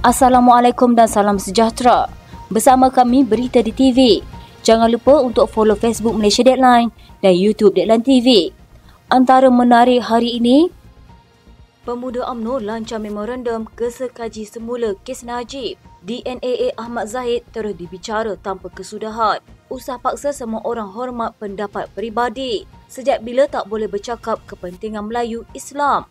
Assalamualaikum dan salam sejahtera. Bersama kami Berita di TV. Jangan lupa untuk follow Facebook Malaysia Deadline dan YouTube Deadline TV. Antara menarik hari ini, Pemuda UMNO lancar memorandum gesekaji semula kes Najib. DNAA Ahmad Zahid terus dibicara tanpa kesudahan. Usah paksa semua orang hormat pendapat peribadi. Sejak bila tak boleh bercakap kepentingan Melayu Islam?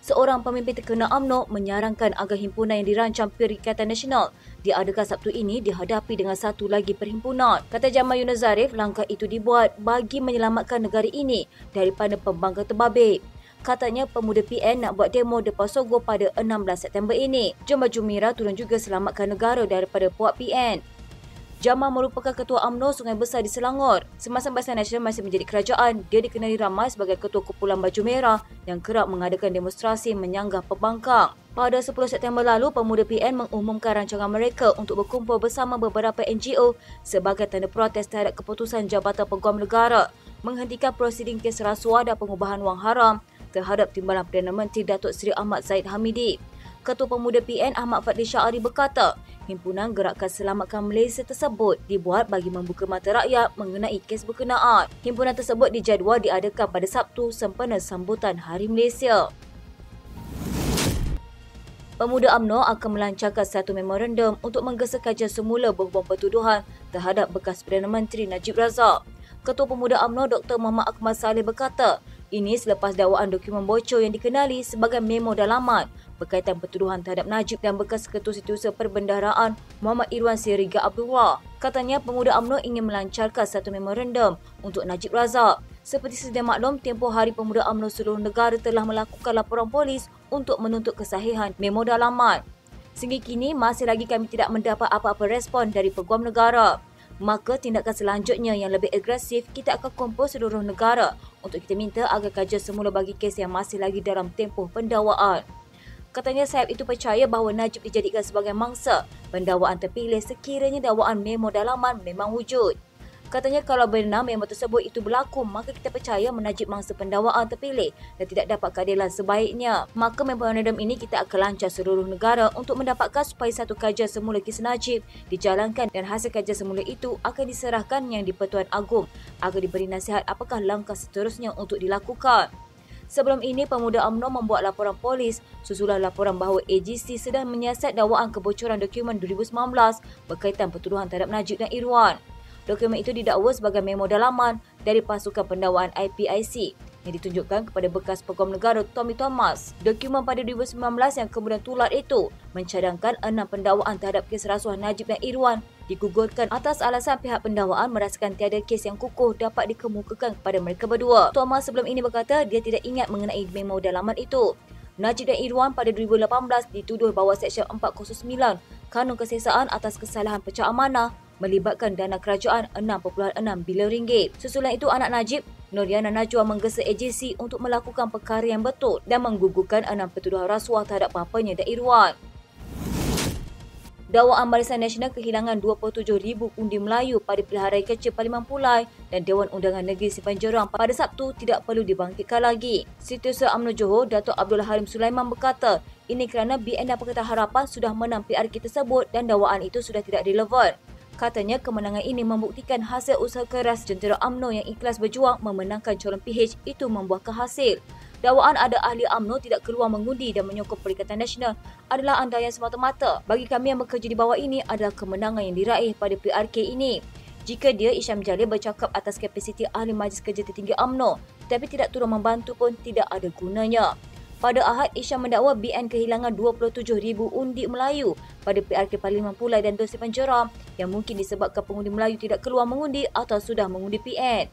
Seorang pemimpin terkenal UMNO menyarankan agar himpunan yang dirancang Perikatan Nasional diadakan Sabtu ini dihadapi dengan satu lagi perhimpunan. Kata Jamal Yunus Zarif, langkah itu dibuat bagi menyelamatkan negara ini daripada pembangkang terbabit. Katanya pemuda PN nak buat demo depan Sogo pada 16 September ini. Jom baju merah turun juga selamatkan negara daripada puak PN. Jamal merupakan Ketua UMNO Sungai Besar di Selangor. Semasa Barisan Nasional masih menjadi kerajaan, dia dikenali ramai sebagai Ketua Kumpulan Baju Merah yang kerap mengadakan demonstrasi menyanggah pembangkang. Pada 10 September lalu, pemuda PN mengumumkan rancangan mereka untuk berkumpul bersama beberapa NGO sebagai tanda protes terhadap keputusan Jabatan Peguam Negara menghentikan prosiding kes rasuah dan pengubahan wang haram terhadap Timbalan Perdana Menteri Datuk Seri Ahmad Zahid Hamidi. Ketua Pemuda PN Ahmad Fadli Syahari berkata, himpunan Gerakan Selamatkan Malaysia tersebut dibuat bagi membuka mata rakyat mengenai kes berkenaan. Himpunan tersebut dijadual diadakan pada Sabtu sempena sambutan Hari Malaysia. Pemuda UMNO akan melancarkan satu memorandum untuk menggesa kajian semula berhubung pertuduhan terhadap bekas Perdana Menteri Najib Razak. Ketua Pemuda UMNO Dr. Muhammad Akmal Saleh berkata, ini selepas dakwaan dokumen bocor yang dikenali sebagai memo dalaman berkaitan pertuduhan terhadap Najib dan bekas Ketua Setiausaha Perbendaharaan Muhammad Irwan Siriga Abdullah. Katanya pemuda UMNO ingin melancarkan satu memorandum untuk Najib Razak. Seperti sedia maklum, tempoh hari pemuda UMNO seluruh negara telah melakukan laporan polis untuk menuntut kesahihan memo dalaman. Sehingga kini masih lagi kami tidak mendapat apa-apa respon dari Peguam Negara. Maka tindakan selanjutnya yang lebih agresif, kita akan kumpul seluruh negara untuk kita minta agar kajian semula bagi kes yang masih lagi dalam tempoh pendakwaan. Katanya sahib itu percaya bahawa Najib dijadikan sebagai mangsa pendakwaan terpilih sekiranya dakwaan memo dalaman memang wujud. Katanya kalau benar memo tersebut itu berlaku, maka kita percaya Najib mangsa pendakwaan terpilih dan tidak dapat keadilan sebaiknya. Maka memorandum ini kita akan lancar seluruh negara untuk mendapatkan supaya satu kajian semula kes Najib dijalankan dan hasil kajian semula itu akan diserahkan Yang di-Pertuan Agong agar diberi nasihat apakah langkah seterusnya untuk dilakukan. Sebelum ini, Pemuda UMNO membuat laporan polis susulan laporan bahawa AGC sedang menyiasat dakwaan kebocoran dokumen 2019 berkaitan pertuduhan terhadap Najib dan Irwan. Dokumen itu didakwa sebagai memo dalaman dari pasukan pendakwaan IPIC yang ditunjukkan kepada bekas Peguam Negara Tommy Thomas. Dokumen pada 2019 yang kemudian tular itu mencadangkan 6 pendakwaan terhadap kes rasuah Najib dan Irwan digugurkan atas alasan pihak pendakwaan merasakan tiada kes yang kukuh dapat dikemukakan kepada mereka berdua. Thomas sebelum ini berkata dia tidak ingat mengenai memo dalaman itu. Najib dan Irwan pada 2018 dituduh bahawa Seksyen 409 Kanun Kesesaan atas kesalahan pecah amanah melibatkan dana kerajaan 6.6 bilion ringgit. Susulan itu anak Najib, Noriana Najwa menggesa AGC untuk melakukan perkara yang betul dan menggugurkan 6 pertuduhan rasuah terhadap bapanya dan Irwan. Dakwaan Barisan Nasional kehilangan 27,000 undi Melayu pada pilihan raya kecil Parlimen Pulai dan Dewan Undangan Negeri Simpang Jerang pada Sabtu tidak perlu dibangkitkan lagi. Setiausaha UMNO Johor, Datuk Abdul Halim Sulaiman berkata, ini kerana BN dan Pakatan Harapan sudah menang PRK tersebut dan dakwaan itu sudah tidak relevan. Katanya kemenangan ini membuktikan hasil usaha keras jentera UMNO yang ikhlas berjuang memenangkan calon PH itu membuahkan hasil. Dakwaan ada ahli UMNO tidak keluar mengundi dan menyokong Perikatan Nasional adalah andaian semata-mata. Bagi kami yang bekerja di bawah ini adalah kemenangan yang diraih pada PRK ini. Jika dia, Isham Jalil bercakap atas kapasiti ahli Majlis Kerja Tertinggi UMNO tetapi tidak turun membantu pun tidak ada gunanya. Pada Ahad, Isham mendakwa BN kehilangan 27,000 undi Melayu pada PRK Parlimen Pulai dan Dun Simpang Jeram yang mungkin disebabkan pengundi Melayu tidak keluar mengundi atau sudah mengundi PN.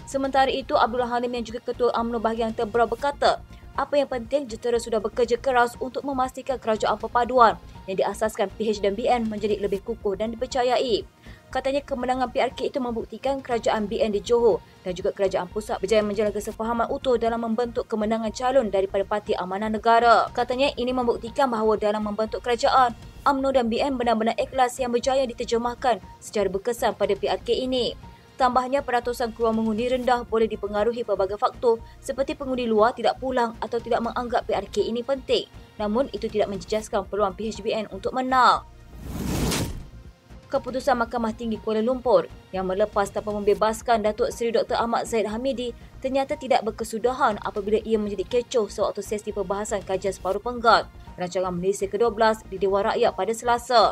Sementara itu, Abdul Halim yang juga Ketua UMNO bahagian Tebrau berkata, apa yang penting, jentera sudah bekerja keras untuk memastikan kerajaan perpaduan yang diasaskan PH dan BN menjadi lebih kukuh dan dipercayai. Katanya kemenangan PRK itu membuktikan kerajaan BN di Johor dan juga kerajaan pusat berjaya menjalankan kesefahaman utuh dalam membentuk kemenangan calon daripada Parti Amanah Negara. Katanya ini membuktikan bahawa dalam membentuk kerajaan, UMNO dan BN benar-benar ikhlas yang berjaya diterjemahkan secara berkesan pada PRK ini. Tambahnya, peratusan keluar mengundi rendah boleh dipengaruhi pelbagai faktor seperti pengundi luar tidak pulang atau tidak menganggap PRK ini penting. Namun, itu tidak menjejaskan peluang PHBN untuk menang. Keputusan Mahkamah Tinggi Kuala Lumpur yang melepas tanpa membebaskan Datuk Seri Dr. Ahmad Zahid Hamidi ternyata tidak berkesudahan apabila ia menjadi kecoh sewaktu sesi perbahasan kajian separuh penggal Rancangan Malaysia ke-12 di Dewan Rakyat pada Selasa.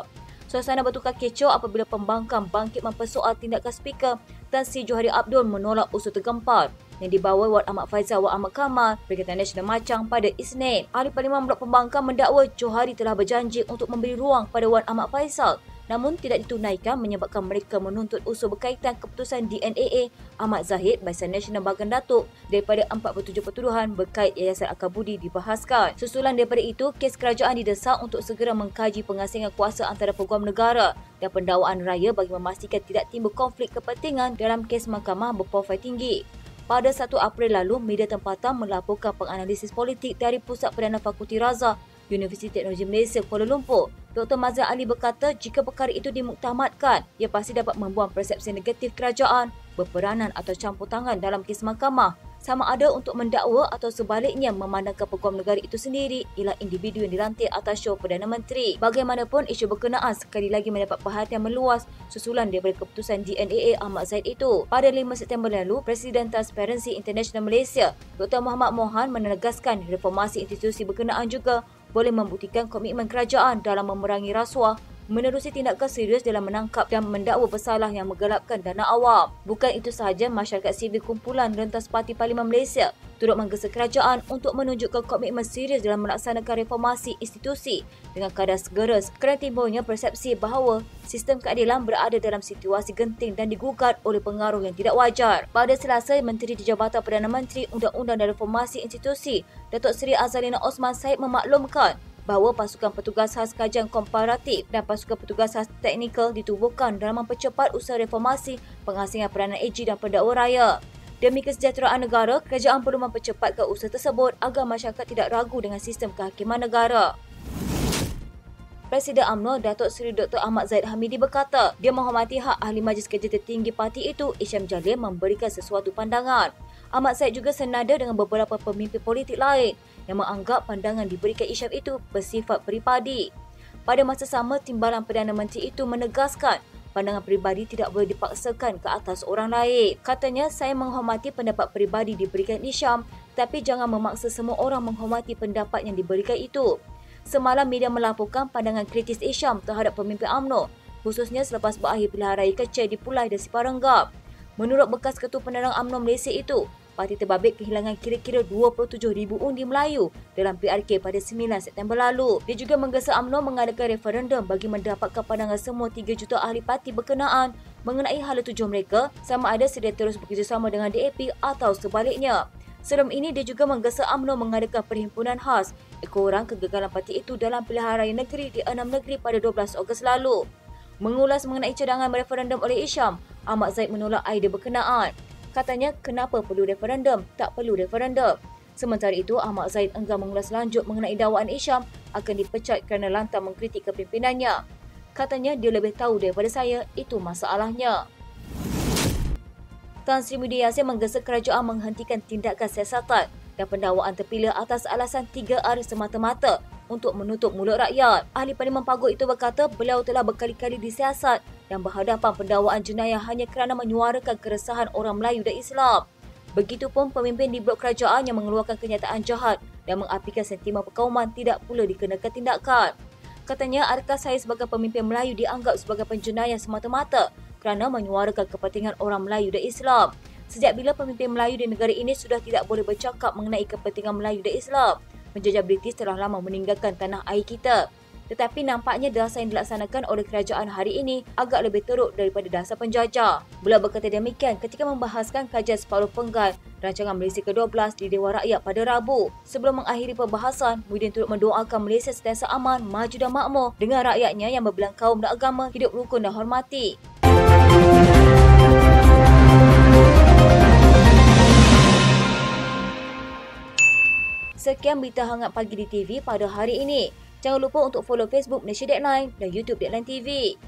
Suasana bertukar kecoh apabila pembangkang bangkit mempersoal tindakan Speaker Tan Sri Johari Abdul menolak usul tergempar yang dibawa Wad Ahmad Faizal Wad Ahmad Kamal Perikatan Nasional Macang pada Isnin. Ahli Parlimen Blok Pembangkang mendakwa Johari telah berjanji untuk memberi ruang pada Wad Ahmad Faizal namun tidak ditunaikan menyebabkan mereka menuntut usul berkaitan keputusan DNAA Ahmad Zahid Barisan Nasional Bahagian Datuk daripada 47 pertuduhan berkait Yayasan Akabudi dibahaskan. Susulan daripada itu, kes kerajaan didesak untuk segera mengkaji pengasingan kuasa antara peguam negara dan pendakwaan raya bagi memastikan tidak timbul konflik kepentingan dalam kes mahkamah berprofil tinggi. Pada 1 April lalu, media tempatan melaporkan penganalisis politik dari Pusat Perdana Fakulti Razak Universiti Teknologi Malaysia Kuala Lumpur. Dr. Mazhar Ali berkata jika perkara itu dimuktamadkan, ia pasti dapat membuang persepsi negatif kerajaan berperanan atau campur tangan dalam kes mahkamah, sama ada untuk mendakwa atau sebaliknya memandangkan peguam negara itu sendiri ialah individu yang dilantik atas syur Perdana Menteri. Bagaimanapun, isu berkenaan sekali lagi mendapat perhatian meluas susulan daripada keputusan DNAA Ahmad Zahid itu. Pada 5 September lalu, Presiden Transparency International Malaysia, Dr. Muhammad Mohan menegaskan reformasi institusi berkenaan juga boleh membuktikan komitmen kerajaan dalam memerangi rasuah menerusi tindakan serius dalam menangkap dan mendakwa bersalah yang menggelapkan dana awam. Bukan itu sahaja, masyarakat sivil kumpulan Rentas Parti Parlimen Malaysia turut menggesa kerajaan untuk menunjukkan komitmen serius dalam melaksanakan reformasi institusi dengan kadar segera kerana timbulnya persepsi bahawa sistem keadilan berada dalam situasi genting dan digugat oleh pengaruh yang tidak wajar. Pada Selasa, Menteri di Jabatan Perdana Menteri Undang-Undang dan Reformasi Institusi, Datuk Seri Azalina Osman Said memaklumkan bahawa pasukan petugas khas kajian komparatif dan pasukan petugas khas teknikal ditubuhkan dalam mempercepat usaha reformasi pengasingan peranan AG dan pendakwa raya. Demi kesejahteraan negara, kerajaan perlu mempercepatkan usaha tersebut agar masyarakat tidak ragu dengan sistem kehakiman negara. Presiden UMNO Datuk Seri Dr. Ahmad Zahid Hamidi berkata dia menghormati hak Ahli Majlis Kerja Tertinggi parti itu Isham Jalil memberikan sesuatu pandangan. Ahmad Zahid juga senada dengan beberapa pemimpin politik lain yang menganggap pandangan diberikan Isham itu bersifat peribadi. Pada masa sama, Timbalan Perdana Menteri itu menegaskan pandangan peribadi tidak boleh dipaksakan ke atas orang lain. Katanya, saya menghormati pendapat peribadi diberikan Isham, tapi jangan memaksa semua orang menghormati pendapat yang diberikan itu. Semalam, media melaporkan pandangan kritis Isham terhadap pemimpin UMNO, khususnya selepas berakhir pilihan raya kecil di Pulai dan Siparenggap. Menurut bekas Ketua Penerang UMNO Malaysia itu, parti terbabit kehilangan kira-kira 27,000 undi Melayu dalam PRK pada 9 September lalu. Dia juga menggesa UMNO mengadakan referendum bagi mendapatkan pandangan semua 3 juta ahli parti berkenaan mengenai hala tuju mereka sama ada sedia terus bekerjasama dengan DAP atau sebaliknya. Sebelum ini, dia juga menggesa UMNO mengadakan perhimpunan khas ekor orang kegagalan parti itu dalam pilihan raya negeri di 6 negeri pada 12 Ogos lalu. Mengulas mengenai cadangan referendum oleh Isham, Ahmad Zahid menolak idea berkenaan. Katanya, kenapa perlu referendum? Tak perlu referendum. Sementara itu, Ahmad Zahid enggan mengulas lanjut mengenai dakwaan Isham akan dipecat kerana lantang mengkritik kepimpinannya. Katanya, dia lebih tahu daripada saya, itu masalahnya. Tan Sri Muhyiddin Yassin menggesa kerajaan menghentikan tindakan siasatan dan pendakwaan terpilih atas alasan 3R semata-mata untuk menutup mulut rakyat. Ahli Parlimen Pagut itu berkata beliau telah berkali-kali disiasat dan berhadapan pendakwaan jenayah hanya kerana menyuarakan keresahan orang Melayu dan Islam. Begitupun pemimpin di blok kerajaan yang mengeluarkan kenyataan jahat dan mengapikan sentimen perkauman tidak pula dikenakan tindakan. Katanya, adakah saya sebagai pemimpin Melayu dianggap sebagai penjenayah semata-mata kerana menyuarakan kepentingan orang Melayu dan Islam? Sejak bila pemimpin Melayu di negara ini sudah tidak boleh bercakap mengenai kepentingan Melayu dan Islam? Penjajah British telah lama meninggalkan tanah air kita. Tetapi nampaknya dasar yang dilaksanakan oleh kerajaan hari ini agak lebih teruk daripada dasar penjajah. Beliau berkata demikian ketika membahaskan kajian separuh penggal Rancangan Malaysia ke-12 di Dewan Rakyat pada Rabu. Sebelum mengakhiri perbahasan, Muhyiddin turut mendoakan Malaysia sentiasa aman, maju dan makmur dengan rakyatnya yang berbelang kaum dan agama hidup rukun dan hormati. Sekian berita hangat pagi di TV pada hari ini. Jangan lupa untuk follow Facebook Malaysia Deadline dan YouTube Deadline TV.